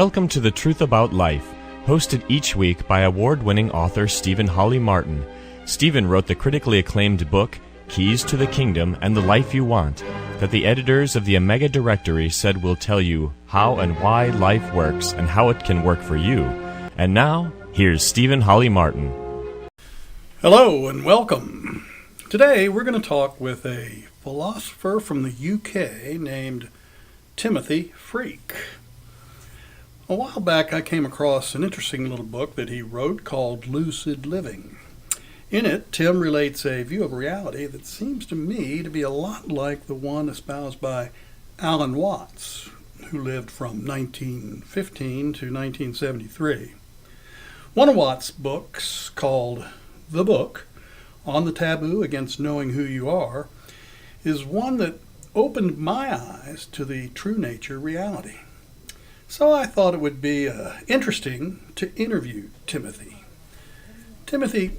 Welcome to The Truth About Life, hosted each week by award-winning author Hawley Martin. Stephen wrote the critically acclaimed book, Keys to the Kingdom and the Life You Want, that the editors of the Omega Directory said will tell you how and why life works and how it can work for you. And now, here's Hawley Martin. Hello and welcome. Today we're going to talk with a philosopher from the UK named Timothy Freke. A while back I came across an interesting little book that he wrote called Lucid Living. In it, Tim relates a view of reality that seems to me to be a lot like the one espoused by Alan Watts, who lived from 1915 to 1973. One of Watts' books, called The Book, On the Taboo Against Knowing Who You Are, is one that opened my eyes to the true nature reality. So I thought it would be interesting to interview Timothy. Timothy,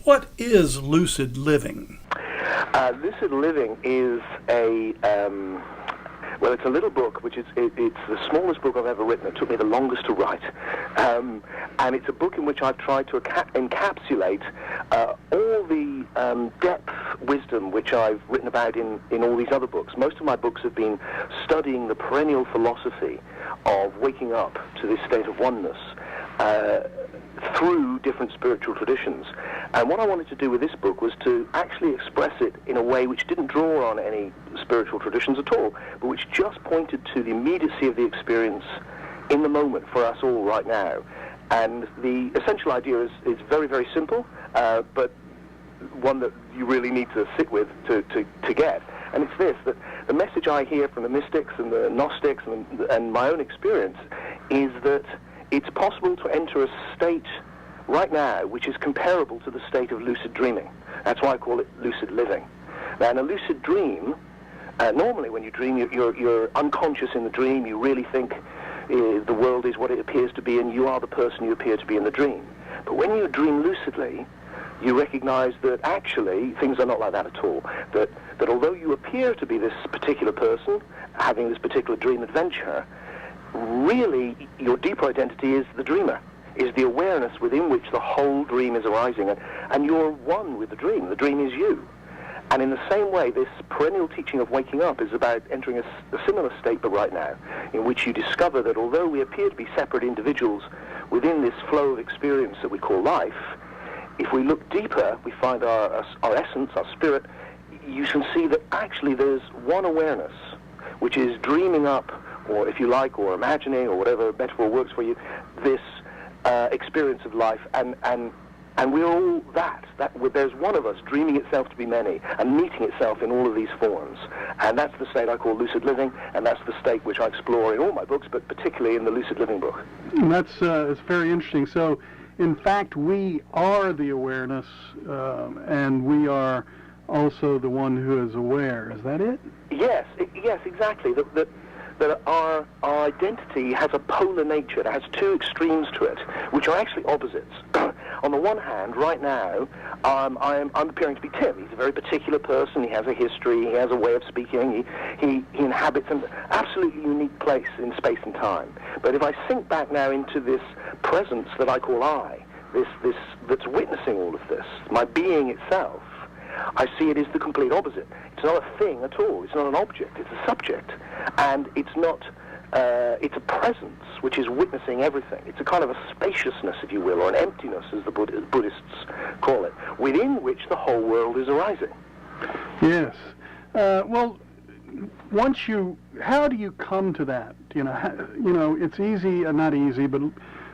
what is lucid living? Lucid living is it's a little book, which it's the smallest book I've ever written. It took me the longest to write. And it's a book in which I've tried to encapsulate all the depth wisdom which I've written about in all these other books. Most of my books have been studying the perennial philosophy of waking up to this state of oneness through different spiritual traditions. And what I wanted to do with this book was to actually express it in a way which didn't draw on any spiritual traditions at all, but which just pointed to the immediacy of the experience in the moment for us all right now. And the essential idea is very, very simple, but one that you really need to sit with to get. And it's this, that the message I hear from the mystics and the Gnostics and my own experience is that it's possible to enter a state right now which is comparable to the state of lucid dreaming. That's why I call it lucid living. Now, in a lucid dream, normally when you dream, you're unconscious in the dream. You really think the world is what it appears to be, and you are the person you appear to be in the dream. But when you dream lucidly, you recognize that actually things are not like that at all. That although you appear to be this particular person having this particular dream adventure, really your deeper identity is the dreamer, is the awareness within which the whole dream is arising, and you're one with the dream. The dream is you. And in the same way, this perennial teaching of waking up is about entering a similar state, but right now, in which you discover that although we appear to be separate individuals within this flow of experience that we call life, if we look deeper, we find our essence, our spirit. You can see that actually there's one awareness, which is dreaming up, or if you like, or imagining, or whatever metaphor works for you, this experience of life, and we're all that there's one of us dreaming itself to be many and meeting itself in all of these forms. And that's the state I call lucid living, and that's the state which I explore in all my books, but particularly in the Lucid Living book. And that's it's very interesting. So, in fact, we are the awareness, and we are also the one who is aware. Is that it? Yes, exactly. That our identity has a polar nature. It has two extremes to it, which are actually opposites. On the one hand, right now, I'm appearing to be Tim. He's a very particular person. He has a history. He has a way of speaking. He inhabits an absolutely unique place in space and time. But if I sink back now into this presence that I call I, this that's witnessing all of this, my being itself, I see it as the complete opposite. It's not a thing at all. It's not an object. It's a subject. And it's not, it's a presence which is witnessing everything. It's a kind of a spaciousness, if you will, or an emptiness, as the Buddhists call it, within which the whole world is arising. Yes. Well, how do you come to that? It's easy, not easy, but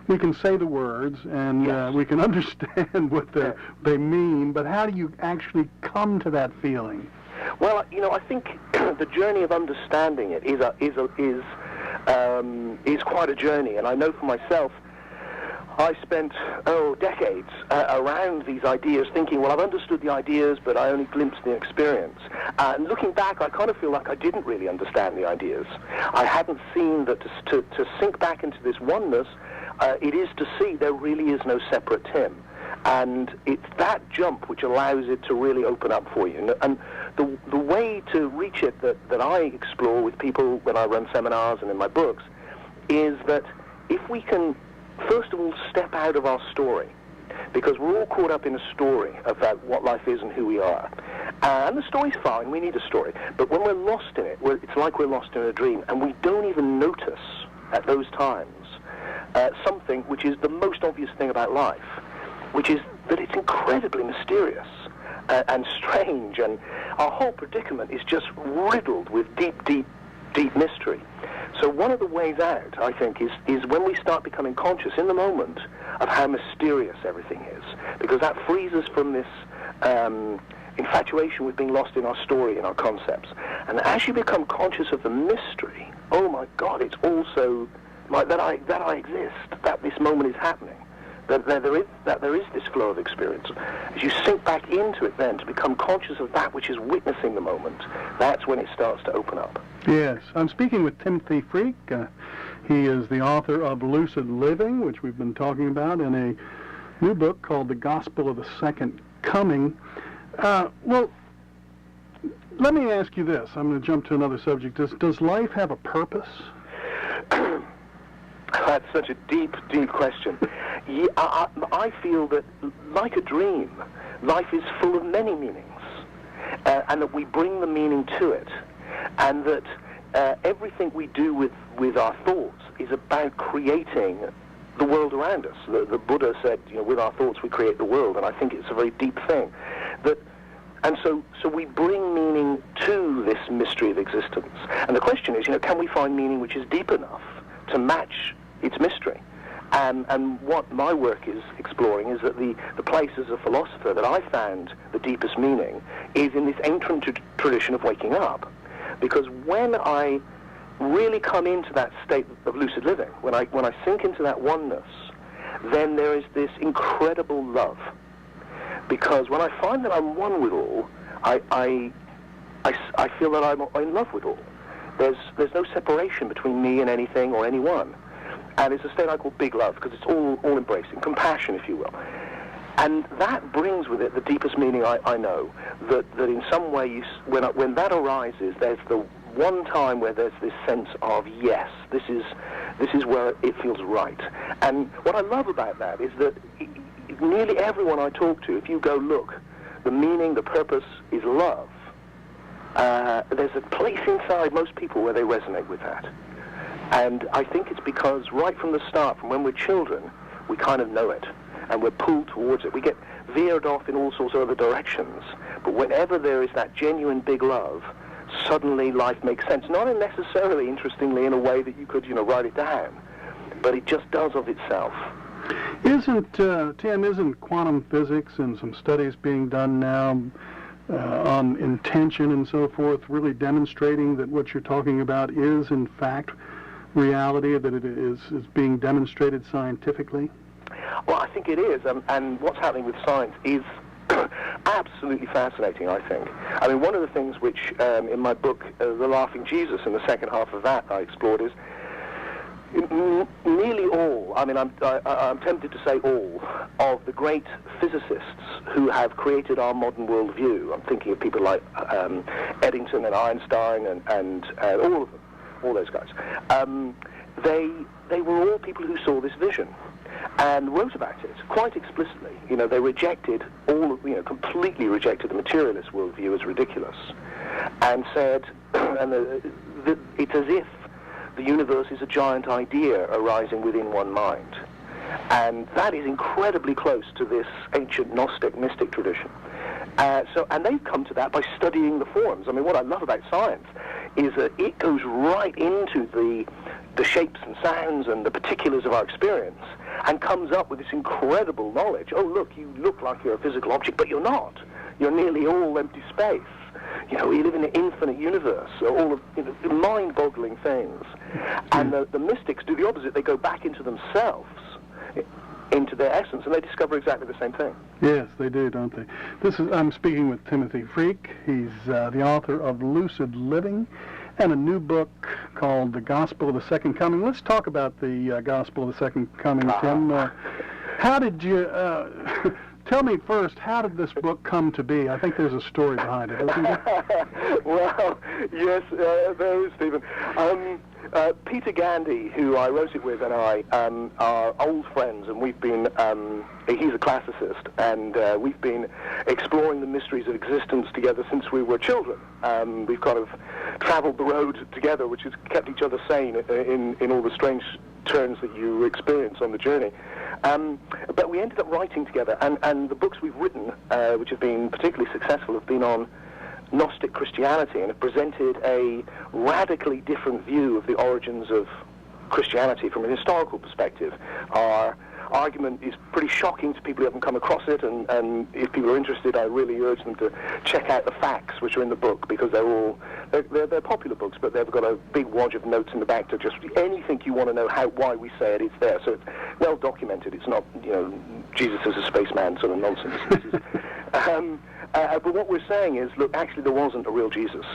we can say the words, and yes. We can understand what they mean, but how do you actually come to that feeling? Well, I think the journey of understanding it is quite a journey, and I know for myself, I spent decades around these ideas, thinking, well, I've understood the ideas, but I only glimpsed the experience. And looking back, I kind of feel like I didn't really understand the ideas. I hadn't seen that to sink back into this oneness. It is to see there really is no separate Tim. And it's that jump which allows it to really open up for you. And the way to reach it that I explore with people when I run seminars and in my books is that if we can, first of all, step out of our story, because we're all caught up in a story about what life is and who we are. And the story's fine, we need a story. But when we're lost in it, it's like we're lost in a dream, and we don't even notice at those times something which is the most obvious thing about life, which is that it's incredibly mysterious and strange, and our whole predicament is just riddled with deep, deep, deep mystery. So one of the ways out, I think, is when we start becoming conscious in the moment of how mysterious everything is, because that frees us from this infatuation with being lost in our story and our concepts. And as you become conscious of the mystery, oh my God, it's also like that I exist, that this moment is happening, that there is this flow of experience. As you sink back into it then to become conscious of that which is witnessing the moment, that's when it starts to open up. Yes, I'm speaking with Timothy Freke. He is the author of Lucid Living, which we've been talking about, in a new book called The Gospel of the Second Coming. Well, let me ask you this. I'm going to jump to another subject. Does life have a purpose? That's such a deep, deep question. Yeah, I feel that, like a dream, life is full of many meanings, and that we bring the meaning to it, and that everything we do with our thoughts is about creating the world around us. The Buddha said, with our thoughts we create the world, and I think it's a very deep thing. And so we bring meaning to this mystery of existence. And the question is, can we find meaning which is deep enough to match its mystery? And what my work is exploring is that the place as a philosopher that I found the deepest meaning is in this ancient tradition of waking up. Because when I really come into that state of lucid living, when I sink into that oneness, then there is this incredible love. Because when I find that I'm one with all, I feel that I'm in love with all. There's no separation between me and anything or anyone. And it's a state I call big love, because it's all embracing, compassion, if you will. And that brings with it the deepest meaning I know, that in some way, when that arises, there's the one time where there's this sense of, yes, this is where it feels right. And what I love about that is that nearly everyone I talk to, if you go, look, the meaning, the purpose is love, there's a place inside most people where they resonate with that. And I think it's because right from the start, from when we're children, we kind of know it, and we're pulled towards it. We get veered off in all sorts of other directions, but whenever there is that genuine big love, suddenly life makes sense. Not necessarily, interestingly, in a way that you could, write it down, but it just does of itself. Isn't quantum physics and some studies being done now on intention and so forth really demonstrating that what you're talking about is, in fact, reality, that it is being demonstrated scientifically? Well, I think it is, and what's happening with science is absolutely fascinating, I think. I mean, one of the things which, in my book, The Laughing Jesus, in the second half of that I explored is nearly all, I mean, I'm tempted to say all, of the great physicists who have created our modern worldview. I'm thinking of people like Eddington and Einstein and all of them, all those guys. They were all people who saw this vision and wrote about it quite explicitly. They rejected completely rejected the materialist worldview as ridiculous, and said, it's as if the universe is a giant idea arising within one mind. And that is incredibly close to this ancient Gnostic mystic tradition. And they've come to that by studying the forms. I mean, what I love about science is that it goes right into the shapes and sounds and the particulars of our experience and comes up with this incredible knowledge. Oh, look, you look like you're a physical object, but you're not. You're nearly all empty space. We live in an infinite universe, all of mind-boggling things. And the mystics do the opposite. They go back into themselves, into their essence, and they discover exactly the same thing. Yes, they do, don't they? I'm speaking with Timothy Freke. He's the author of Lucid Living and a new book called The Gospel of the Second Coming. Let's talk about the Gospel of the Second Coming, Tim. How did you... Tell me first, how did this book come to be? I think there's a story behind it, isn't there? Well, yes, there is, Stephen. Peter Gandy, who I wrote it with, and I are old friends, and we've been, he's a classicist, and we've been exploring the mysteries of existence together since we were children. We've kind of traveled the road together, which has kept each other sane in all the strange turns that you experience on the journey. But we ended up writing together, and the books we've written, which have been particularly successful, have been on Gnostic Christianity, and have presented a radically different view of the origins of Christianity from an historical perspective. Our argument is pretty shocking to people who haven't come across it, and if people are interested, I really urge them to check out the facts which are in the book, because they're popular books, but they've got a big wad of notes in the back to just anything you want to know why we say it, it's there. So it's well documented. It's not, Jesus is a spaceman sort of nonsense. This is, but what we're saying is, look, actually there wasn't a real Jesus.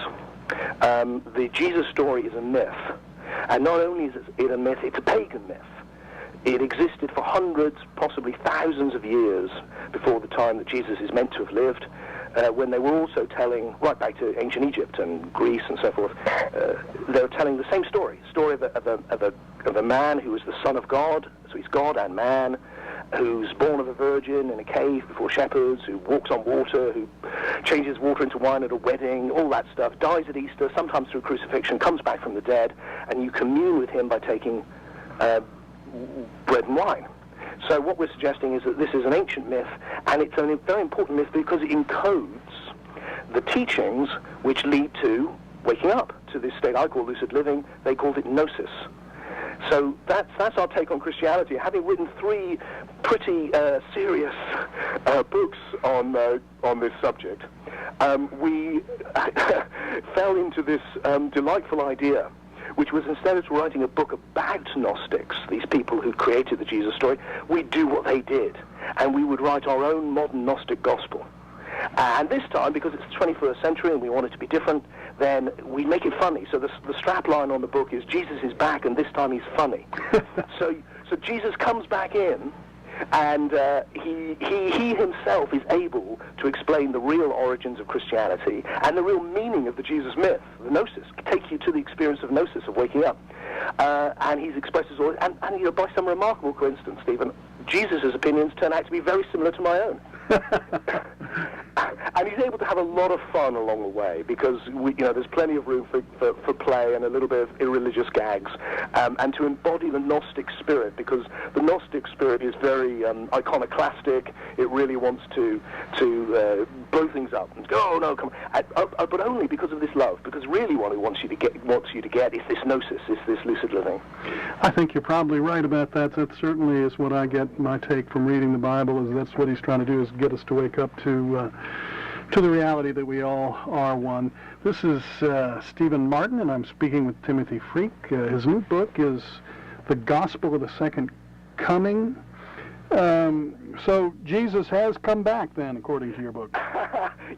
The Jesus story is a myth. And not only is it a myth, it's a pagan myth. It existed for hundreds, possibly thousands of years before the time that Jesus is meant to have lived, when they were also telling, right back to ancient Egypt and Greece and so forth, they were telling the same story of a man who was the Son of God, so he's God and man, who's born of a virgin in a cave before shepherds, who walks on water, who changes water into wine at a wedding, all that stuff, dies at Easter, sometimes through crucifixion, comes back from the dead, and you commune with him by taking bread and wine. So what we're suggesting is that this is an ancient myth, and it's a very important myth because it encodes the teachings which lead to waking up, to this state I call lucid living. They called it gnosis. So that's our take on Christianity. Having written 3 pretty serious books on this subject, we fell into this delightful idea, which was, instead of writing a book about Gnostics, these people who created the Jesus story, we'd do what they did, and we would write our own modern Gnostic Gospel. And this time, because it's the 21st century and we want it to be different, then we make it funny. So the strapline on the book is, Jesus is back, and this time he's funny. So Jesus comes back in, and he himself is able to explain the real origins of Christianity and the real meaning of the Jesus myth, the gnosis, take you to the experience of gnosis, of waking up. And he's expressed his, and by some remarkable coincidence, Stephen, Jesus' opinions turn out to be very similar to my own. And he's able to have a lot of fun along the way, because there's plenty of room for play and a little bit of irreligious gags, and to embody the Gnostic spirit, because the Gnostic spirit is very iconoclastic. It really wants to blow things up and go, oh no, come on, but only because of this love, because really what he wants you to get is this gnosis, is this lucid living. I think you're probably right about that. That certainly is what I get my take from reading the Bible, is that's what he's trying to do, is get us to wake up to the reality that we all are one. This is Stephen Martin, and I'm speaking with Timothy Freke. His new book is The Gospel of the Second Coming. So Jesus has come back, then, according to your book.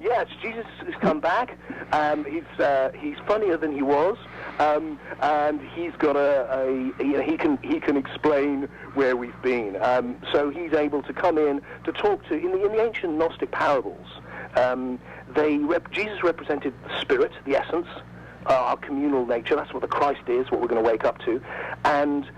Yes, Jesus has come back. He's funnier than he was, and he's got he can explain where we've been. So he's able to come in to talk to in the ancient Gnostic Parables. Jesus represented the spirit, the essence, our communal nature. That's what the Christ is, what we're going to wake up to, and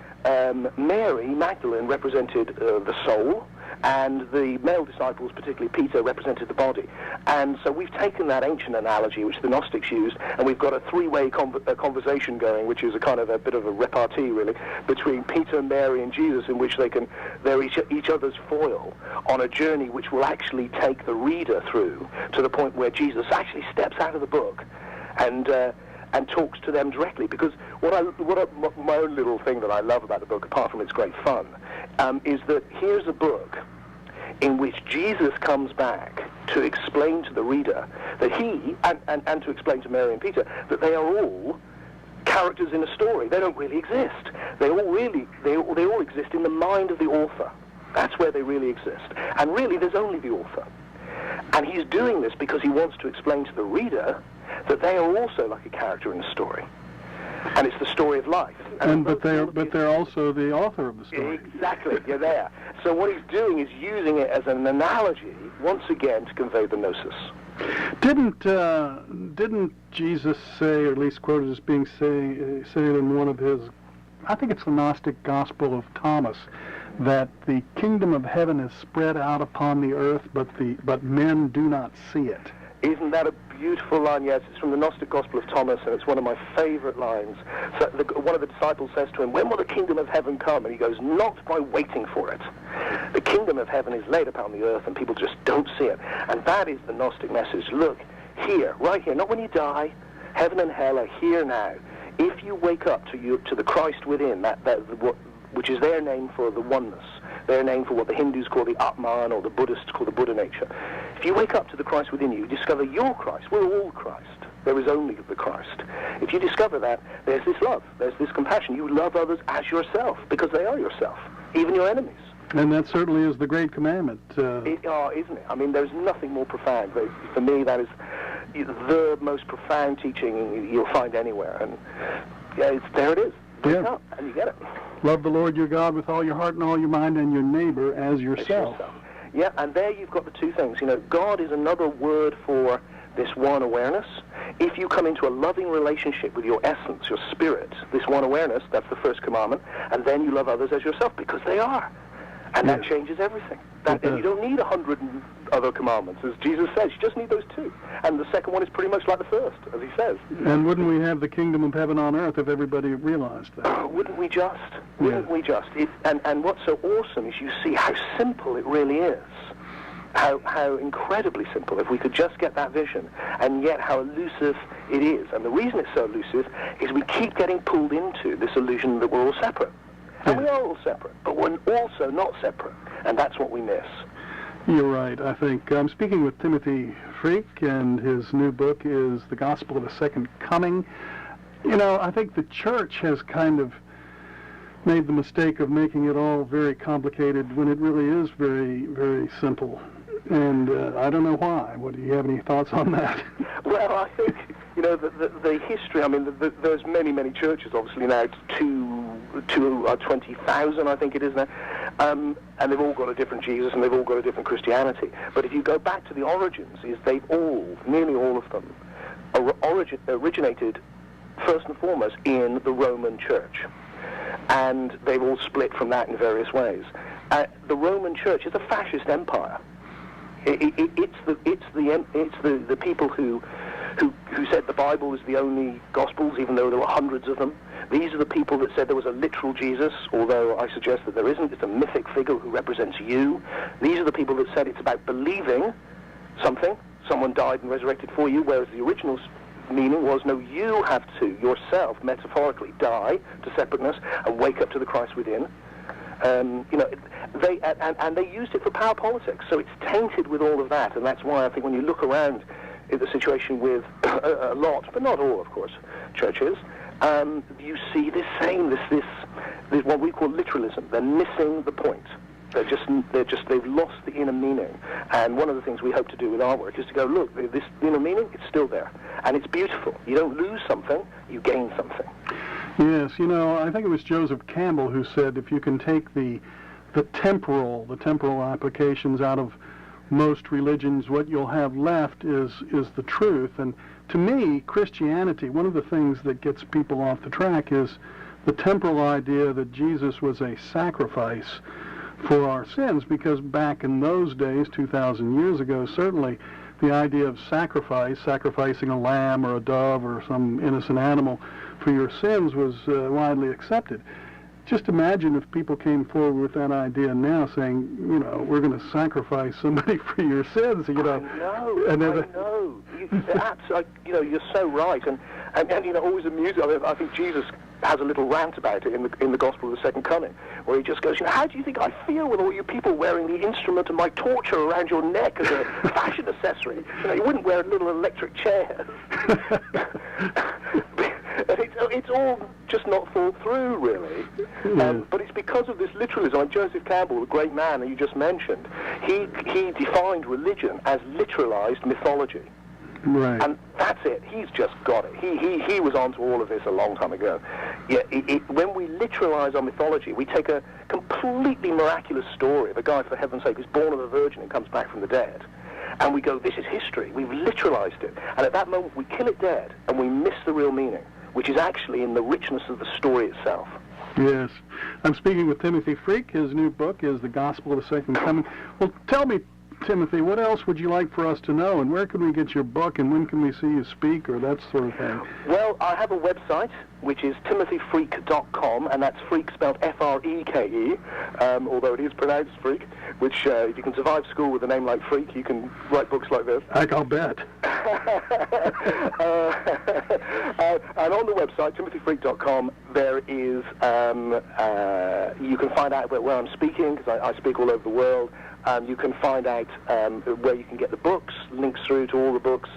Mary Magdalene represented the soul, and the male disciples, particularly Peter, represented the body. And so we've taken that ancient analogy, which the Gnostics used, and we've got a 3-way conversation going, which is a kind of a bit of a repartee, really, between Peter, Mary, and Jesus, in which they're each other's foil on a journey which will actually take the reader through to the point where Jesus actually steps out of the book and talks to them directly. Because my own little thing that I love about the book, apart from its great fun, is that here's a book in which Jesus comes back to explain to the reader that he, and to explain to Mary and Peter, that they are all characters in a story. They don't really exist. They all exist in the mind of the author. That's where they really exist. And really, there's only the author. And he's doing this because he wants to explain to the reader that they are also like a character in a story, and it's the story of life. But they're also the author of the story. Exactly, you're there. So what he's doing is using it as an analogy once again to convey the gnosis. Didn't Jesus say, or at least quoted as being saying in one of his, I think it's the Gnostic Gospel of Thomas, that the kingdom of heaven is spread out upon the earth, but men do not see it. Isn't that a beautiful line? Yes, it's from the Gnostic Gospel of Thomas, and it's one of my favorite lines. So one of the disciples says to him, "When will the kingdom of heaven come?" And he goes, "Not by waiting for it. The kingdom of heaven is laid upon the earth, and people just don't see it." And that is the Gnostic message. Look, here, right here, not when you die. Heaven and hell are here now. If you wake up to the Christ within, which is their name for the oneness, their name for what the Hindus call the Atman, or the Buddhists call the Buddha nature. If you wake up to the Christ within you, discover your Christ. We're all Christ. There is only the Christ. If you discover that, there's this love, there's this compassion. You love others as yourself, because they are yourself, even your enemies. And that certainly is the great commandment. Isn't it? I mean, there's nothing more profound. But for me, that is the most profound teaching you'll find anywhere. And yeah, there it is. Wake up, and you get it. Love the Lord your God with all your heart and all your mind, and your neighbor as yourself. Yeah, and there you've got the two things. You know, God is another word for this one awareness. If you come into a loving relationship with your essence, your spirit, this one awareness, that's the first commandment, and then you love others as yourself, because they are. And that changes everything. And you don't need 100 other commandments, as Jesus says. You just need those two. And the second one is pretty much like the first, as he says. And wouldn't we have the kingdom of heaven on earth if everybody realized that? Wouldn't we just? Wouldn't we just? And what's so awesome is you see how simple it really is. How incredibly simple, if we could just get that vision, and yet how elusive it is. And the reason it's so elusive is we keep getting pulled into this illusion that we're all separate. And we are all separate, but we're also not separate, and that's what we miss. You're right, I think. I'm speaking with Timothy Freke, and his new book is The Gospel of the Second Coming. You know, I think the church has kind of made the mistake of making it all very complicated when it really is very, very simple. And I don't know why. What, do you have any thoughts on that? Well, I think, you know, the history, I mean, there's many, many churches, obviously, now, 20,000, I think it is now, and they've all got a different Jesus, and they've all got a different Christianity. But if you go back to the origins, nearly all of them, originated, first and foremost, in the Roman Church. And they've all split from that in various ways. The Roman Church is a fascist empire. It's the people who said the Bible is the only Gospels, even though there were hundreds of them. These are the people that said there was a literal Jesus, although I suggest that there isn't. It's a mythic figure who represents you. These are the people that said it's about believing something. Someone died and resurrected for you, whereas the original meaning was, no, you have to yourself metaphorically die to separateness and wake up to the Christ within. You know, they used it for power politics, so it's tainted with all of that, and that's why I think when you look around at the situation with a lot, but not all, of course, churches, you see this what we call literalism. They're missing the point. They've lost the inner meaning. And one of the things we hope to do with our work is to go, look, this inner meaning, it's still there, and it's beautiful. You don't lose something, you gain something. Yes, you know, I think it was Joseph Campbell who said if you can take the temporal applications out of most religions, what you'll have left is the truth. And to me, Christianity, one of the things that gets people off the track is the temporal idea that Jesus was a sacrifice for our sins, because back in those days, 2,000 years ago, certainly the idea of sacrificing a lamb or a dove or some innocent animal for your sins was widely accepted. Just imagine if people came forward with that idea now, saying, you know, we're going to sacrifice somebody for your sins. You know, I know. You know, you're so right, and you know, always amusing. I think Jesus has a little rant about it in the Gospel of the Second Coming, where he just goes, you know, how do you think I feel with all you people wearing the instrument of my torture around your neck as a fashion accessory? You know, you wouldn't wear little electric chairs. It's all just not thought through, really. But it's because of this literalism. Like Joseph Campbell, the great man that you just mentioned, he defined religion as literalized mythology. Right. And that's it. He's just got it. He was onto all of this a long time ago. Yeah, when we literalize our mythology, we take a completely miraculous story of a guy, for heaven's sake, who's born of a virgin and comes back from the dead, and we go, this is history. We've literalized it. And at that moment, we kill it dead, and we miss the real meaning, which is actually in the richness of the story itself. Yes. I'm speaking with Timothy Freke. His new book is The Gospel of the Second Coming. Well, tell me, Timothy, what else would you like for us to know, and where can we get your book, and when can we see you speak, or that sort of thing? Well, I have a website, which is timothyfreke.com, and that's Freke spelled F-R-E-K-E, although it is pronounced Freke, which, if you can survive school with a name like Freke, you can write books like this. I'll bet. And on the website, timothyfreke.com, there is, you can find out where I'm speaking, because I speak all over the world. You can find out where you can get the books, links through to all the books.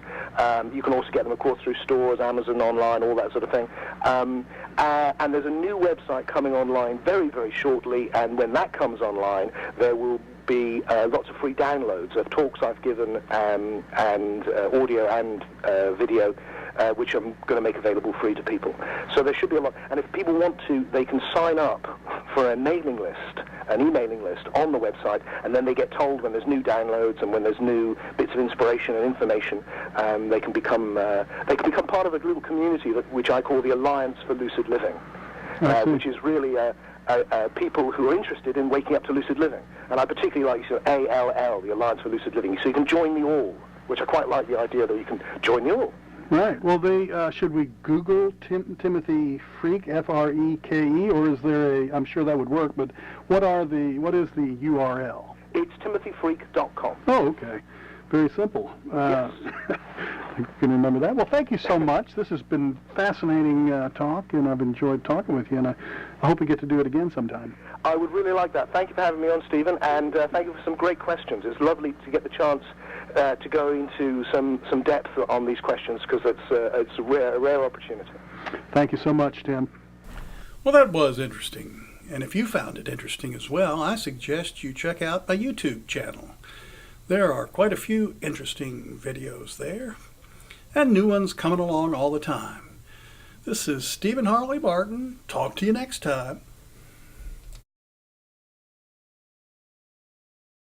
You can also get them, of course, through stores, Amazon, online, all that sort of thing. And there's a new website coming online very, very shortly, and when that comes online, there will be lots of free downloads of talks I've given, and audio and video, which I'm going to make available free to people. So there should be a lot. And if people want to, they can sign up for a mailing list, an emailing list on the website, and then they get told when there's new downloads and when there's new bits of inspiration and information. They can become part of a little community which I call the Alliance for Lucid Living, which is really people who are interested in waking up to lucid living. And I particularly like ALL, the Alliance for Lucid Living. So you can join the all, which I quite like the idea that you can join the all. Right. Well, should we Google Timothy Freke, F-R-E-K-E, or is there a? I'm sure that would work. But what is the URL? It's timothyfreke.com. Oh, okay. Very simple. Yes. You can remember that. Well, thank you so much. This has been fascinating talk, and I've enjoyed talking with you, and I hope we get to do it again sometime. I would really like that. Thank you for having me on, Stephen, and thank you for some great questions. It's lovely to get the chance to go into some depth on these questions, because it's a rare opportunity. Thank you so much, Tim. Well, that was interesting. And if you found it interesting as well, I suggest you check out my YouTube channel. There are quite a few interesting videos there, and new ones coming along all the time. This is Stephen Hawley Martin. Talk to you next time.